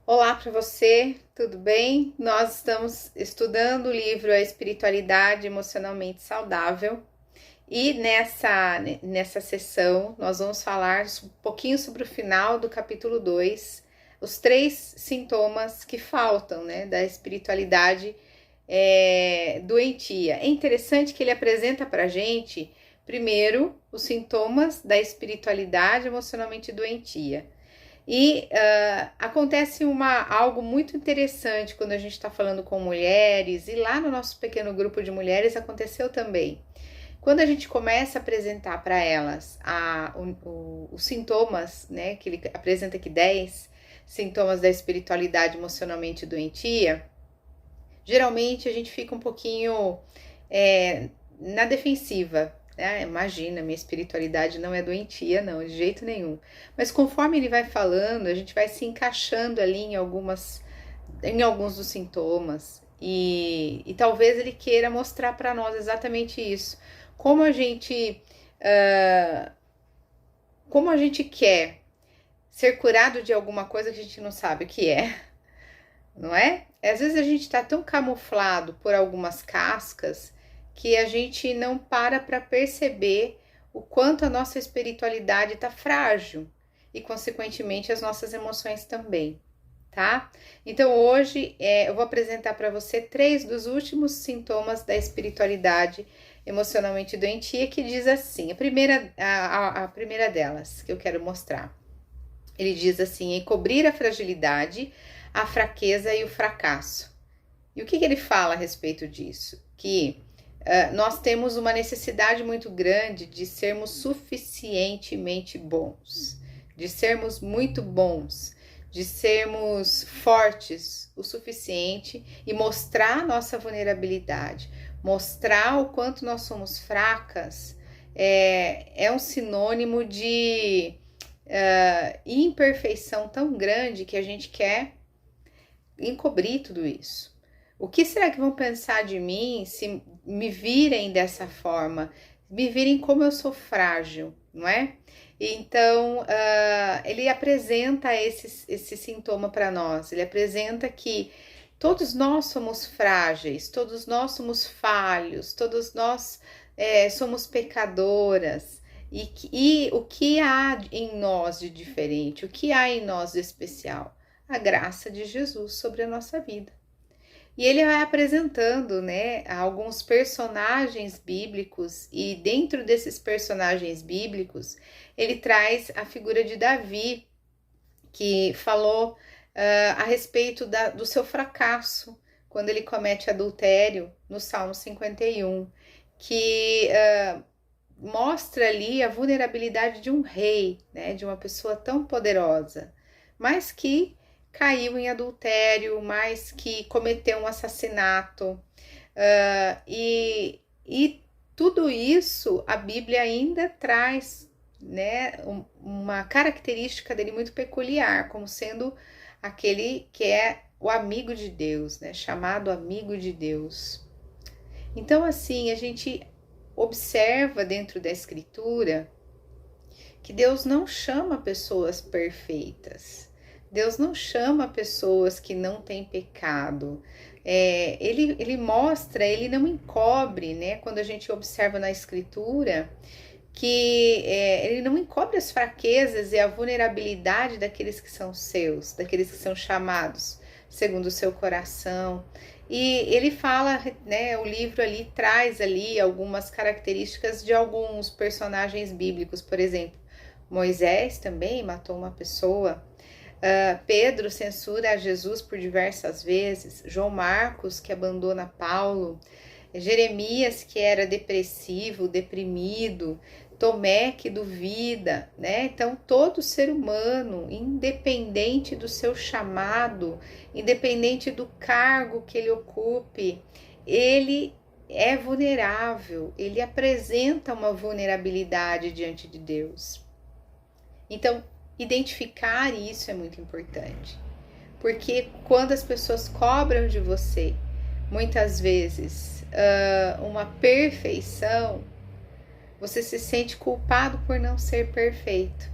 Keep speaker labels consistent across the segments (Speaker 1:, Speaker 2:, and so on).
Speaker 1: Olá para você, tudo bem? Nós estamos estudando o livro A Espiritualidade Emocionalmente Saudável e nessa sessão nós vamos falar um pouquinho sobre o final do capítulo 2, os 3 sintomas que faltam, né, da espiritualidade doentia. É interessante que ele apresenta para a gente, primeiro, os sintomas da espiritualidade emocionalmente doentia. E acontece algo muito interessante quando a gente está falando com mulheres, e lá no nosso pequeno grupo de mulheres aconteceu também. Quando a gente começa a apresentar para elas os sintomas, né, que ele apresenta aqui 10 sintomas da espiritualidade emocionalmente doentia, geralmente a gente fica um pouquinho na defensiva. Imagina, minha espiritualidade não é doentia, não, de jeito nenhum. Mas conforme ele vai falando, a gente vai se encaixando ali em alguns dos sintomas. E talvez ele queira mostrar para nós exatamente isso. Como a gente quer ser curado de alguma coisa que a gente não sabe o que é, não é? Às vezes a gente está tão camuflado por algumas cascas que a gente não para perceber o quanto a nossa espiritualidade está frágil e, consequentemente, as nossas emoções também, tá? Então, hoje eu vou apresentar para você 3 dos últimos sintomas da espiritualidade emocionalmente doentia, que diz assim, a primeira delas que eu quero mostrar. Ele diz assim, encobrir a fragilidade, a fraqueza e o fracasso. E o que ele fala a respeito disso? Que nós temos uma necessidade muito grande de sermos suficientemente bons, de sermos muito bons, de sermos fortes o suficiente e mostrar nossa vulnerabilidade, mostrar o quanto nós somos fracas, é um sinônimo de imperfeição tão grande que a gente quer encobrir tudo isso. O que será que vão pensar de mim se me virem dessa forma? Me virem como eu sou frágil, não é? Então, ele apresenta esse sintoma para nós. Ele apresenta que todos nós somos frágeis, todos nós somos falhos, todos nós somos pecadoras. E o que há em nós de diferente? O que há em nós de especial? A graça de Jesus sobre a nossa vida. E ele vai apresentando, né, alguns personagens bíblicos, e dentro desses personagens bíblicos, ele traz a figura de Davi, que falou a respeito do seu fracasso, quando ele comete adultério, no Salmo 51, que mostra ali a vulnerabilidade de um rei, né, de uma pessoa tão poderosa, mas que caiu em adultério, mas que cometeu um assassinato. E tudo isso a Bíblia ainda traz, né, uma característica dele muito peculiar, como sendo aquele que é o amigo de Deus, né, chamado amigo de Deus. Então, assim, a gente observa dentro da Escritura que Deus não chama pessoas perfeitas. Deus não chama pessoas que não têm pecado. Ele mostra, ele não encobre, né? Quando a gente observa na Escritura, que ele não encobre as fraquezas e a vulnerabilidade daqueles que são seus, daqueles que são chamados segundo o seu coração. E ele fala, né, o livro ali traz ali algumas características de alguns personagens bíblicos, por exemplo, Moisés também matou uma pessoa, Pedro censura a Jesus por diversas vezes, João Marcos que abandona Paulo, Jeremias que era depressivo, deprimido, Tomé que duvida, né? Então todo ser humano, independente do seu chamado, independente do cargo que ele ocupe, ele é vulnerável, ele apresenta uma vulnerabilidade diante de Deus. Então, identificar isso é muito importante, porque quando as pessoas cobram de você, muitas vezes, uma perfeição, você se sente culpado por não ser perfeito.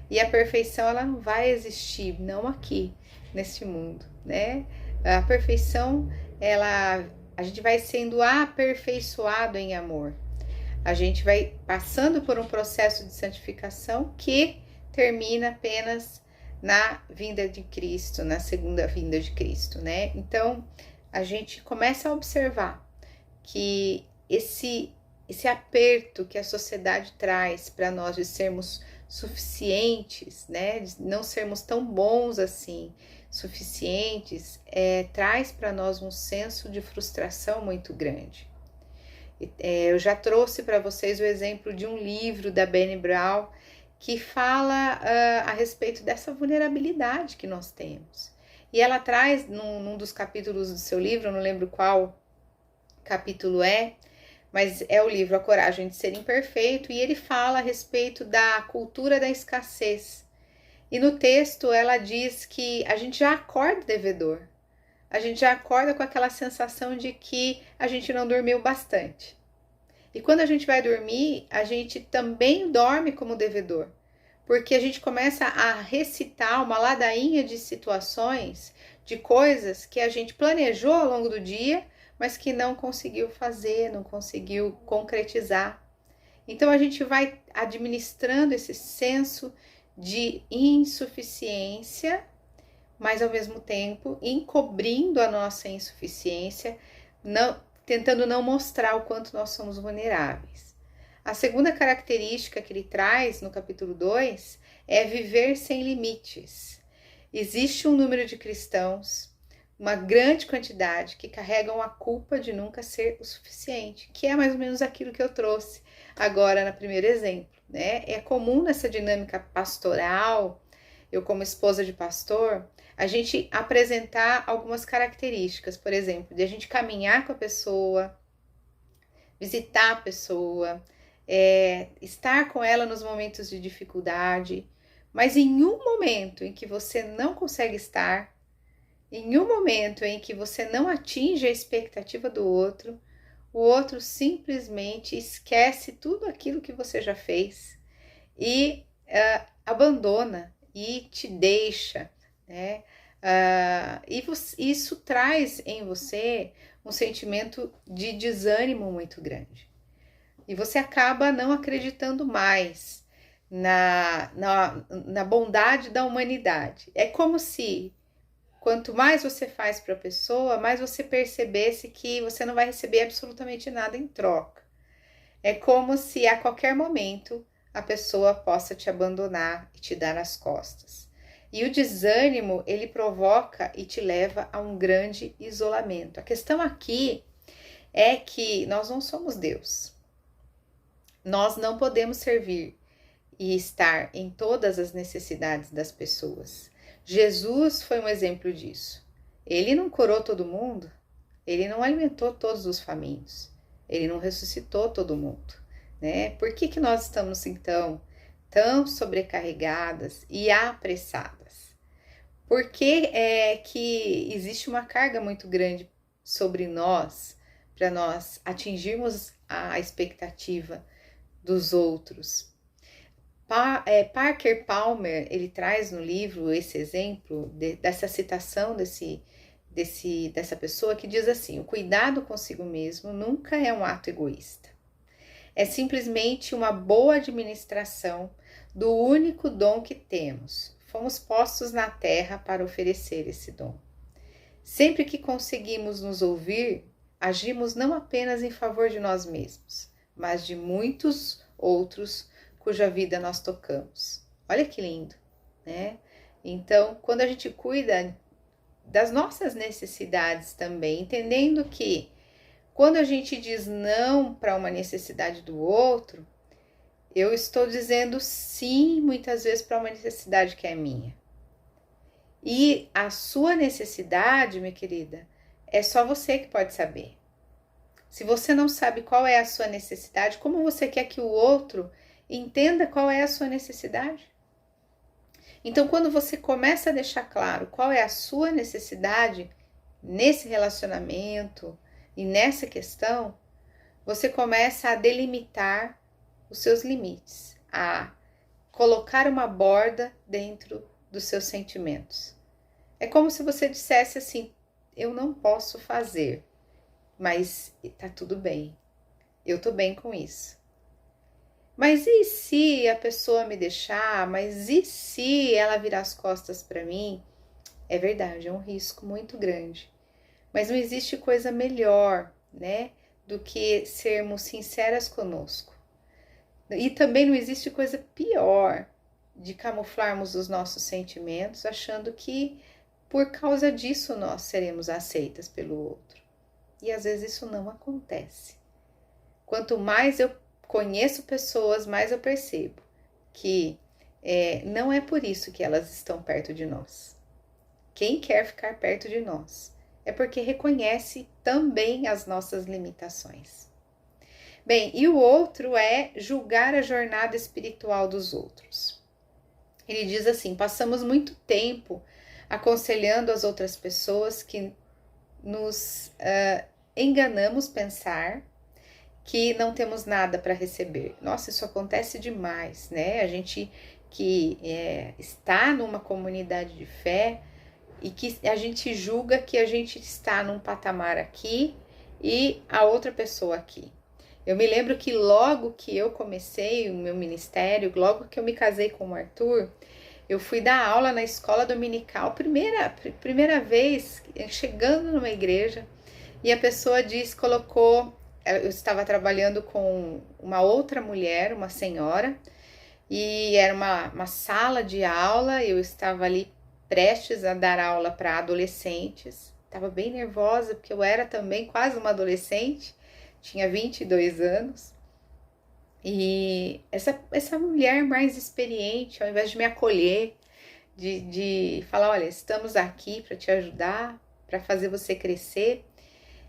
Speaker 1: E a perfeição, ela não vai existir, não aqui, neste mundo, né? A perfeição, a gente vai sendo aperfeiçoado em amor. A gente vai passando por um processo de santificação que termina apenas na vinda de Cristo, na segunda vinda de Cristo, né? Então, a gente começa a observar que esse aperto que a sociedade traz para nós de sermos suficientes, né? De não sermos tão bons assim, suficientes, traz para nós um senso de frustração muito grande. Eu já trouxe para vocês o exemplo de um livro da Brené Brown que fala a respeito dessa vulnerabilidade que nós temos. E ela traz num dos capítulos do seu livro, eu não lembro qual capítulo mas é o livro A Coragem de Ser Imperfeito, e ele fala a respeito da cultura da escassez. E no texto ela diz que a gente já acorda devedor, a gente já acorda com aquela sensação de que a gente não dormiu bastante. E quando a gente vai dormir, a gente também dorme como devedor, porque a gente começa a recitar uma ladainha de situações, de coisas que a gente planejou ao longo do dia, mas que não conseguiu fazer, não conseguiu concretizar. Então a gente vai administrando esse senso de insuficiência, mas ao mesmo tempo encobrindo a nossa insuficiência, tentando não mostrar o quanto nós somos vulneráveis. A segunda característica que ele traz no capítulo 2 é viver sem limites. Existe um número de cristãos, uma grande quantidade, que carregam a culpa de nunca ser o suficiente, que é mais ou menos aquilo que eu trouxe agora no primeiro exemplo, né? É comum nessa dinâmica pastoral, eu como esposa de pastor, a gente apresentar algumas características, por exemplo, de a gente caminhar com a pessoa, visitar a pessoa, estar com ela nos momentos de dificuldade, mas em um momento em que você não consegue estar, em um momento em que você não atinge a expectativa do outro, o outro simplesmente esquece tudo aquilo que você já fez e abandona e te deixa, né? Isso traz em você um sentimento de desânimo muito grande. E você acaba não acreditando mais na bondade da humanidade. É como se quanto mais você faz para a pessoa, mais você percebesse que você não vai receber absolutamente nada em troca. É como se a qualquer momento a pessoa possa te abandonar e te dar as costas. E o desânimo, ele provoca e te leva a um grande isolamento. A questão aqui é que nós não somos Deus. Nós não podemos servir e estar em todas as necessidades das pessoas. Jesus foi um exemplo disso. Ele não curou todo mundo, ele não alimentou todos os famintos, ele não ressuscitou todo mundo, né? Por que nós estamos então tão sobrecarregadas e apressadas? Porque que existe uma carga muito grande sobre nós para nós atingirmos a expectativa dos outros. Parker Palmer, ele traz no livro esse exemplo dessa citação dessa pessoa que diz assim: o cuidado consigo mesmo nunca é um ato egoísta. É simplesmente uma boa administração do único dom que temos. Fomos postos na terra para oferecer esse dom. Sempre que conseguimos nos ouvir, agimos não apenas em favor de nós mesmos, mas de muitos outros cuja vida nós tocamos. Olha que lindo, né? Então, quando a gente cuida das nossas necessidades também, entendendo que quando a gente diz não para uma necessidade do outro, eu estou dizendo sim muitas vezes para uma necessidade que é minha. E a sua necessidade, minha querida, é só você que pode saber. Se você não sabe qual é a sua necessidade, como você quer que o outro entenda qual é a sua necessidade? Então, quando você começa a deixar claro qual é a sua necessidade nesse relacionamento e nessa questão, você começa a delimitar os seus limites, a colocar uma borda dentro dos seus sentimentos. É como se você dissesse assim: eu não posso fazer, mas tá tudo bem, eu tô bem com isso. Mas e se a pessoa me deixar? Mas e se ela virar as costas para mim? É verdade, é um risco muito grande. Mas não existe coisa melhor, né, do que sermos sinceras conosco. E também não existe coisa pior de camuflarmos os nossos sentimentos, achando que por causa disso nós seremos aceitas pelo outro. E às vezes isso não acontece. Quanto mais eu conheço pessoas, mais eu percebo que não é por isso que elas estão perto de nós. Quem quer ficar perto de nós é porque reconhece também as nossas limitações. Bem, e o outro é julgar a jornada espiritual dos outros. Ele diz assim: passamos muito tempo aconselhando as outras pessoas que nos enganamos pensar que não temos nada para receber. Nossa, isso acontece demais, né? A gente que está numa comunidade de fé e que a gente julga que a gente está num patamar aqui e a outra pessoa aqui. Eu me lembro que logo que eu comecei o meu ministério, logo que eu me casei com o Arthur, eu fui dar aula na escola dominical, primeira vez chegando numa igreja, e a pessoa eu estava trabalhando com uma outra mulher, uma senhora, e era uma sala de aula, eu estava ali prestes a dar aula para adolescentes, estava bem nervosa, porque eu era também quase uma adolescente, tinha 22 anos, e essa mulher mais experiente, ao invés de me acolher, de falar: olha, estamos aqui para te ajudar, para fazer você crescer,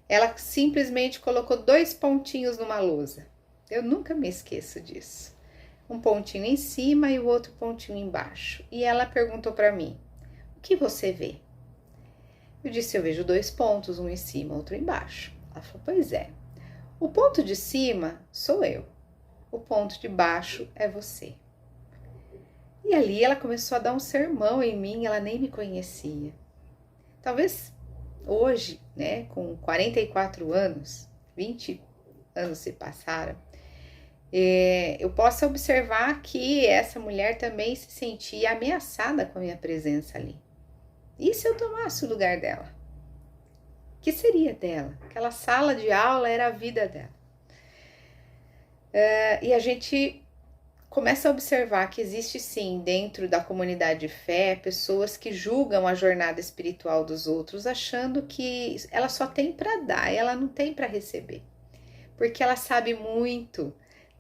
Speaker 1: ela simplesmente colocou 2 pontinhos numa lousa. Eu nunca me esqueço disso. Um pontinho em cima e o outro pontinho embaixo. E ela perguntou para mim: o que você vê? Eu disse: eu vejo 2 pontos, um em cima, outro embaixo. Ela falou: pois é. O ponto de cima sou eu. O ponto de baixo é você. E ali ela começou a dar um sermão em mim, ela nem me conhecia. Talvez hoje, né, com 44 anos, 20 anos se passaram, eu possa observar que essa mulher também se sentia ameaçada com a minha presença ali. E se eu tomasse o lugar dela? O que seria dela? Aquela sala de aula era a vida dela. E a gente começa a observar que existe sim, dentro da comunidade de fé, pessoas que julgam a jornada espiritual dos outros, achando que ela só tem para dar, ela não tem para receber. Porque ela sabe muito,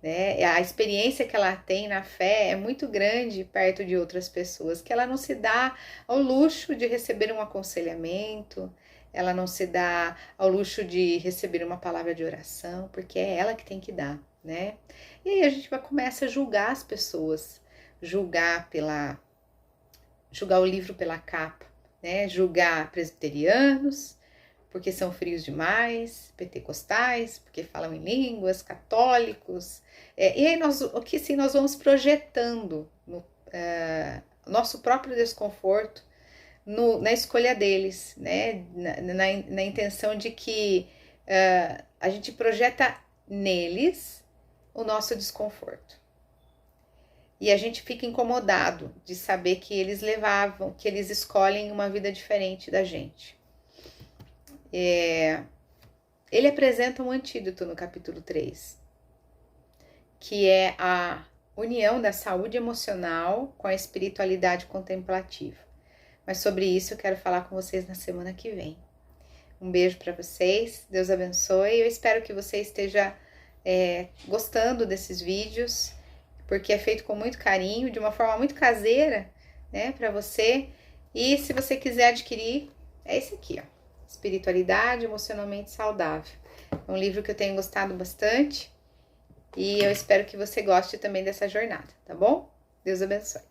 Speaker 1: né? A experiência que ela tem na fé é muito grande perto de outras pessoas, que ela não se dá ao luxo de receber um aconselhamento, ela não se dá ao luxo de receber uma palavra de oração, porque é ela que tem que dar, né? E aí a gente começa a julgar as pessoas, julgar o livro pela capa, né? Julgar presbiterianos, porque são frios demais, pentecostais, porque falam em línguas, católicos. E aí nós vamos projetando nosso próprio desconforto na escolha deles, né? Na intenção de que a gente projeta neles o nosso desconforto. E a gente fica incomodado de saber que eles escolhem uma vida diferente da gente. Ele apresenta um antídoto no capítulo 3, que é a união da saúde emocional com a espiritualidade contemplativa. Mas sobre isso eu quero falar com vocês na semana que vem. Um beijo para vocês, Deus abençoe. Eu espero que você esteja gostando desses vídeos, porque é feito com muito carinho, de uma forma muito caseira, né, para você. E se você quiser adquirir, é esse aqui, ó. Espiritualidade Emocionalmente Saudável. É um livro que eu tenho gostado bastante e eu espero que você goste também dessa jornada, tá bom? Deus abençoe.